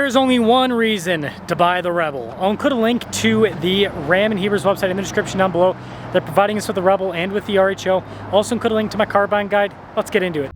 There's only one reason to buy the Rebel. I'll include a link to the Ram and Hebrews website in the description down below. They're providing us with the Rebel and with the RHO. Also include a link to my car buying guide. Let's get into it.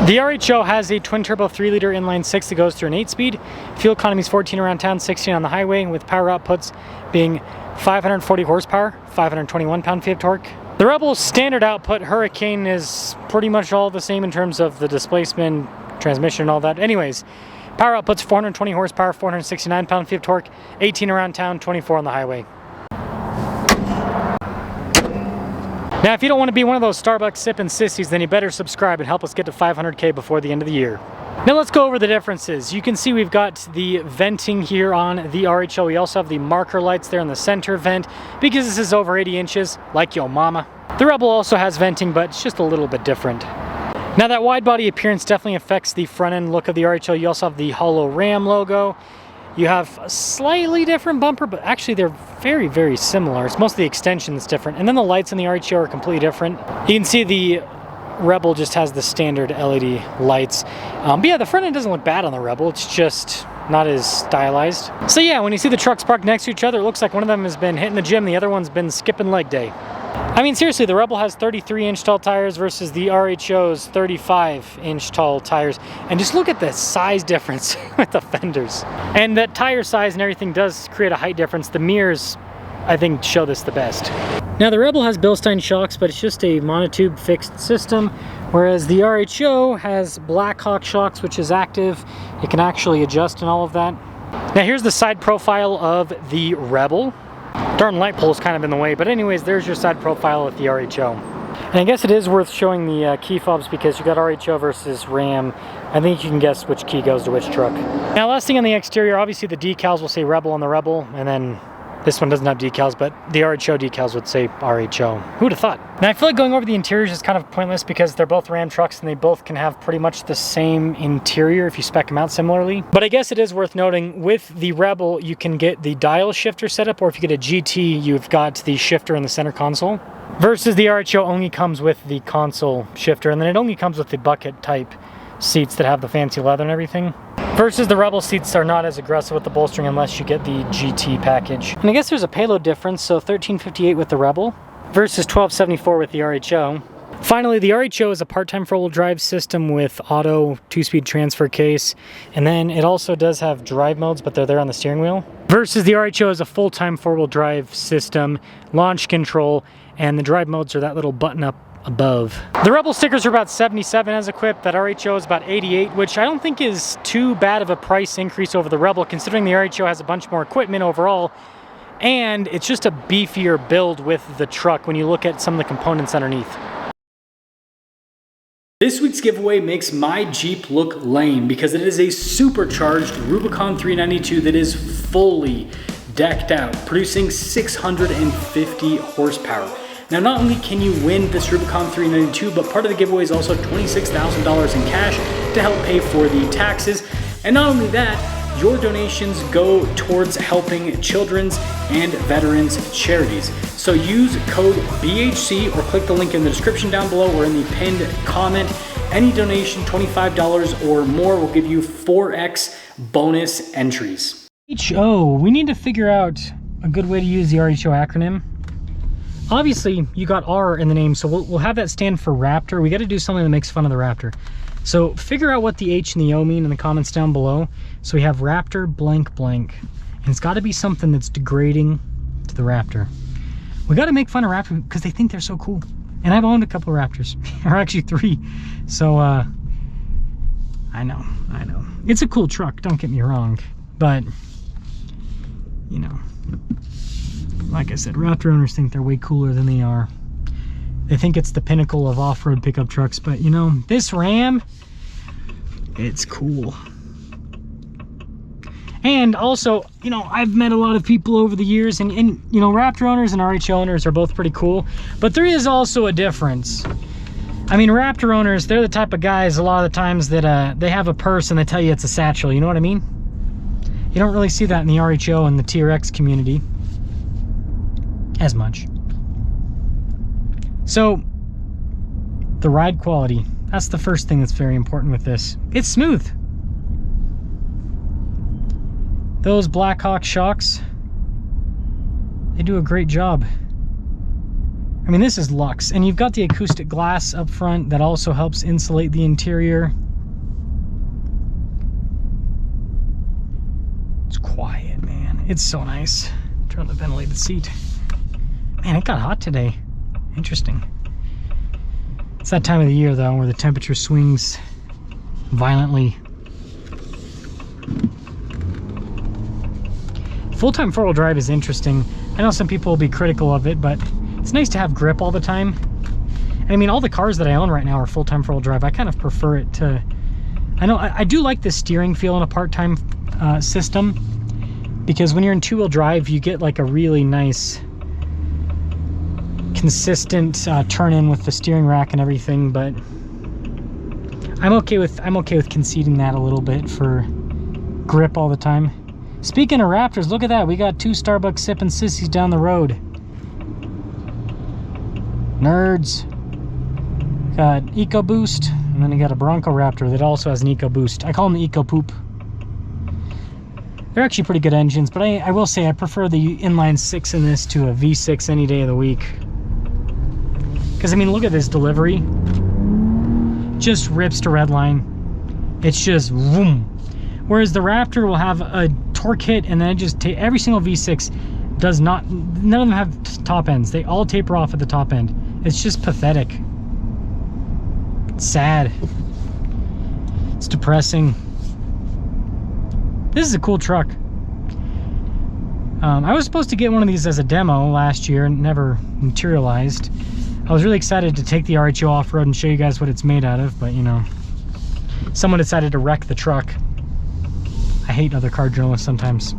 The RHO has a twin-turbo 3-liter inline-6 that goes through an 8-speed. Fuel economy is 14 around town, 16 on the highway, with power outputs being 540 horsepower, 521 pound-feet of torque. The Rebel's standard output, Hurricane, is pretty much all the same in terms of the displacement, transmission, and all that. Anyways, power outputs 420 horsepower, 469 pound-feet of torque, 18 around town, 24 on the highway. Now, if you don't want to be one of those Starbucks sipping sissies, then you better subscribe and help us get to 500K before the end of the year. Now let's go over the differences. You can see we've got the venting here on the RHO. We also have the marker lights there in the center vent because this is over 80 inches, like yo mama. The Rebel also has venting, but it's just a little bit different. Now that wide body appearance definitely affects the front end look of the RHO. You also have the hollow Ram logo. You have a slightly different bumper, but actually they're very, very similar. It's mostly the extension that's different. And then the lights on the RHO are completely different. You can see the Rebel just has the standard LED lights. But yeah, the front end doesn't look bad on the Rebel. It's just not as stylized. So yeah, when you see the trucks parked next to each other, it looks like one of them has been hitting the gym, the other one's been skipping leg day. I mean, seriously, the Rebel has 33-inch tall tires versus the RHO's 35-inch tall tires. And just look at the size difference with the fenders. And that tire size and everything does create a height difference. The mirrors, I think, show this the best. Now, the Rebel has Bilstein shocks, but it's just a monotube fixed system, whereas the RHO has Blackhawk shocks, which is active. It can actually adjust and all of that. Now, here's the side profile of the Rebel. Darn light pole's kind of in the way, but anyways, there's your side profile with the RHO. And I guess it is worth showing the key fobs because you got RHO versus Ram. I think you can guess which key goes to which truck. Now, last thing on the exterior, obviously the decals will say Rebel on the Rebel, and then this one doesn't have decals, but the RHO decals would say RHO. Who'd have thought? Now, I feel like going over the interiors is kind of pointless because they're both Ram trucks and they both can have pretty much the same interior if you spec them out similarly. But I guess it is worth noting, with the Rebel, you can get the dial shifter setup, or if you get a GT, you've got the shifter in the center console. Versus the RHO only comes with the console shifter, and then it only comes with the bucket type seats that have the fancy leather and everything. Versus the Rebel seats are not as aggressive with the bolstering unless you get the GT package. And I guess there's a payload difference, so $1358 with the Rebel versus $1274 with the RHO. Finally, the RHO is a part-time four-wheel drive system with auto 2-speed transfer case, and then it also does have drive modes, but they're there on the steering wheel. Versus the RHO is a full-time four-wheel drive system, launch control, and the drive modes are that little button up above. The Rebel stickers are about 77 as equipped. That RHO is about 88, which I don't think is too bad of a price increase over the Rebel, considering the RHO has a bunch more equipment overall, and it's just a beefier build with the truck when you look at some of the components underneath. This week's giveaway makes my Jeep look lame because it is a supercharged Rubicon 392 that is fully decked out, producing 650 horsepower. Now, not only can you win this Rubicon 392, but part of the giveaway is also $26,000 in cash to help pay for the taxes. And not only that, your donations go towards helping children's and veterans charities. So use code BHC or click the link in the description down below or in the pinned comment. Any donation, $25 or more, will give you 4x bonus entries. RHO, we need to figure out a good way to use the RHO acronym. Obviously, you got R in the name, so we'll have that stand for Raptor. We got to do something that makes fun of the Raptor. So figure out what the H and the O mean in the comments down below. So we have Raptor blank blank. And it's got to be something that's degrading to the Raptor. We got to make fun of Raptor because they think they're so cool. And I've owned a couple of Raptors, or actually 3. So, I know. It's a cool truck, don't get me wrong. But, you know, like I said, Raptor owners think they're way cooler than they are. They think it's the pinnacle of off-road pickup trucks, but you know, this Ram, it's cool. And also, you know, I've met a lot of people over the years, and you know, Raptor owners and RHO owners are both pretty cool, but there is also a difference. I mean, Raptor owners, they're the type of guys a lot of the times that they have a purse and they tell you it's a satchel, you know what I mean? You don't really see that in the RHO and the TRX community as much. So, the ride quality. That's the first thing that's very important with this. It's smooth. Those Blackhawk shocks, they do a great job. I mean, this is luxe. And you've got the acoustic glass up front that also helps insulate the interior. It's quiet, man. It's so nice. Turn on the ventilated seat. Man, it got hot today. Interesting. It's that time of the year, though, where the temperature swings violently. Full-time four-wheel drive is interesting. I know some people will be critical of it, but it's nice to have grip all the time. And I mean, all the cars that I own right now are full-time four-wheel drive. I kind of prefer it to... I do like the steering feel in a part-time system, because when you're in two-wheel drive, you get like a really nice consistent turn-in with the steering rack and everything. But I'm okay with conceding that a little bit for grip all the time. Speaking of Raptors, look at that. We got 2 Starbucks sipping sissies down the road. Nerds. Got EcoBoost, and then you got a Bronco Raptor that also has an EcoBoost. I call them the Eco Poop. They're actually pretty good engines, but I will say I prefer the inline 6 in this to a V6 any day of the week. Because I mean, look at this delivery. Just rips to redline. It's just boom. Whereas the Raptor will have a torque hit, and then it just every single V6 does not. None of them have top ends. They all taper off at the top end. It's just pathetic. It's sad. It's depressing. This is a cool truck. I was supposed to get one of these as a demo last year and never materialized. I was really excited to take the RHO off-road and show you guys what it's made out of, but you know, someone decided to wreck the truck. I hate other car journalists sometimes.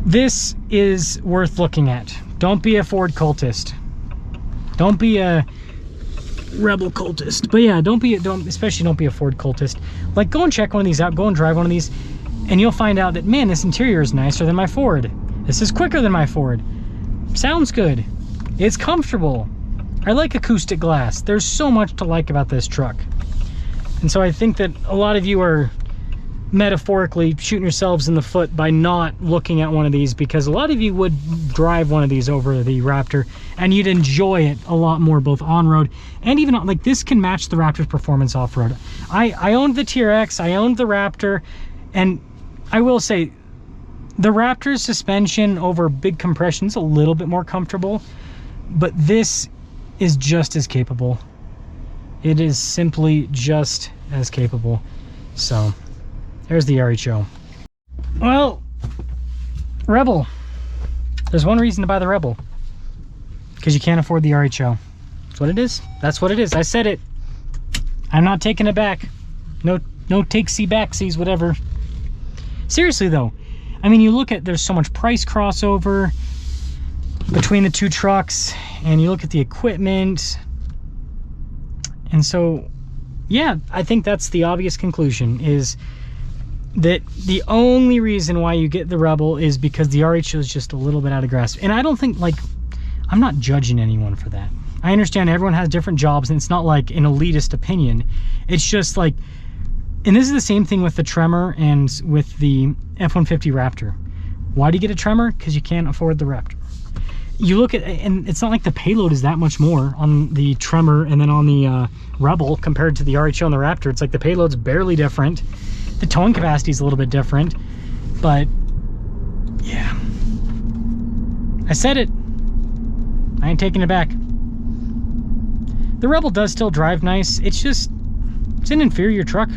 This is worth looking at. Don't be a Ford cultist. Don't be a Rebel cultist. But yeah, especially don't be a Ford cultist. Like, go and check one of these out, go and drive one of these, and you'll find out that, man, this interior is nicer than my Ford. This is quicker than my Ford. Sounds good. It's comfortable. I like acoustic glass. There's so much to like about this truck. And so I think that a lot of you are metaphorically shooting yourselves in the foot by not looking at one of these, because a lot of you would drive one of these over the Raptor and you'd enjoy it a lot more, both on-road and even on, like, this can match the Raptor's performance off-road. I owned the TRX, I owned the Raptor, and I will say the Raptor's suspension over big compression is a little bit more comfortable, but this is just as capable. It is simply just as capable. So there's the RHO. Well, Rebel. There's one reason to buy the Rebel. Because you can't afford the RHO. That's what it is. That's what it is. I said it. I'm not taking it back. No takesy backsies, whatever. Seriously though, I mean, you look at, there's so much price crossover between the two trucks, and you look at the equipment. And so, yeah, I think that's the obvious conclusion, is that the only reason why you get the Rebel is because the RHO is just a little bit out of grasp. And I don't think, like, I'm not judging anyone for that. I understand everyone has different jobs, and it's not like an elitist opinion. It's just like, and this is the same thing with the Tremor and with the F-150 Raptor. Why do you get a Tremor? Because you can't afford the Raptor. You look at, and it's not like the payload is that much more on the Tremor and then on the Rebel compared to the RHO and the Raptor. It's like the payload's barely different. The towing capacity is a little bit different, but yeah. I said it. I ain't taking it back. The Rebel does still drive nice. It's just, it's an inferior truck.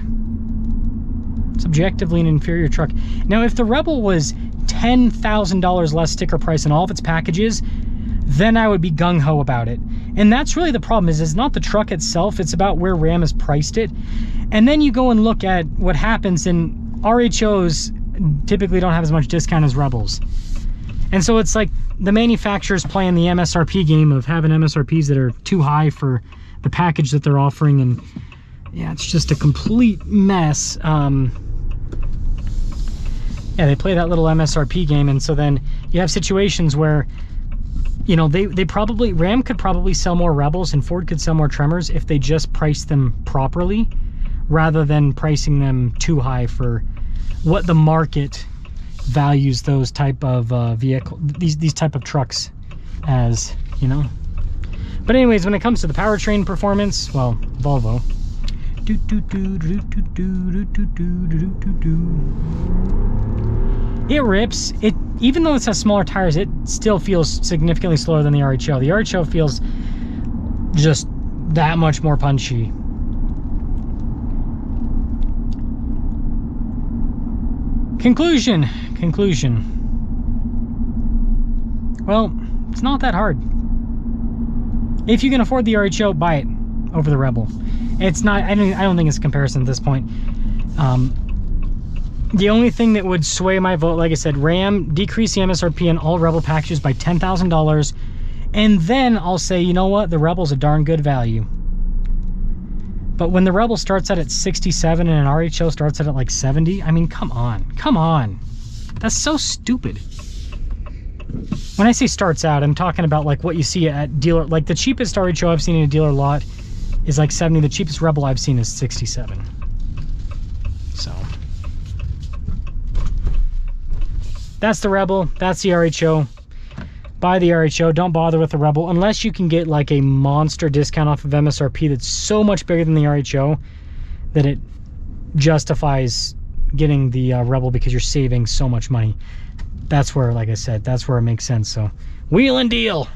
It's objectively an inferior truck. Now, if the Rebel was $10,000 less sticker price in all of its packages, then I would be gung-ho about it. And that's really the problem, is it's not the truck itself, it's about where Ram has priced it. And then you go and look at what happens, and RHOs typically don't have as much discount as Rebels. And so it's like the manufacturers playing the MSRP game of having MSRPs that are too high for the package that they're offering, and Yeah, it's just a complete mess. Yeah, they play that little MSRP game, and so then you have situations where, you know, they probably, Ram could probably sell more Rebels and Ford could sell more Tremors if they just priced them properly, rather than pricing them too high for what the market values those type of vehicle, these type of trucks as, you know. But anyways, when it comes to the powertrain performance, well, Volvo. It rips. It, even though it has smaller tires, it still feels significantly slower than the RHO. The RHO feels just that much more punchy. Conclusion. Well, it's not that hard. If you can afford the RHO, buy it over the Rebel. It's not, I don't think it's a comparison at this point. The only thing that would sway my vote, like I said, Ram, decrease the MSRP in all Rebel packages by $10,000, and then I'll say, you know what, the Rebel's a darn good value. But when the Rebel starts out at 67 and an RHO starts out at like 70, I mean, come on. That's so stupid. When I say starts out, I'm talking about like what you see at dealer, like the cheapest RHO I've seen in a dealer lot is like 70. The cheapest Rebel I've seen is 67. So that's the Rebel, that's the RHO. Buy the RHO, don't bother with the Rebel unless you can get like a monster discount off of MSRP that's so much bigger than the RHO that it justifies getting the Rebel because you're saving so much money. That's where, like I said, that's where it makes sense. So wheel and deal.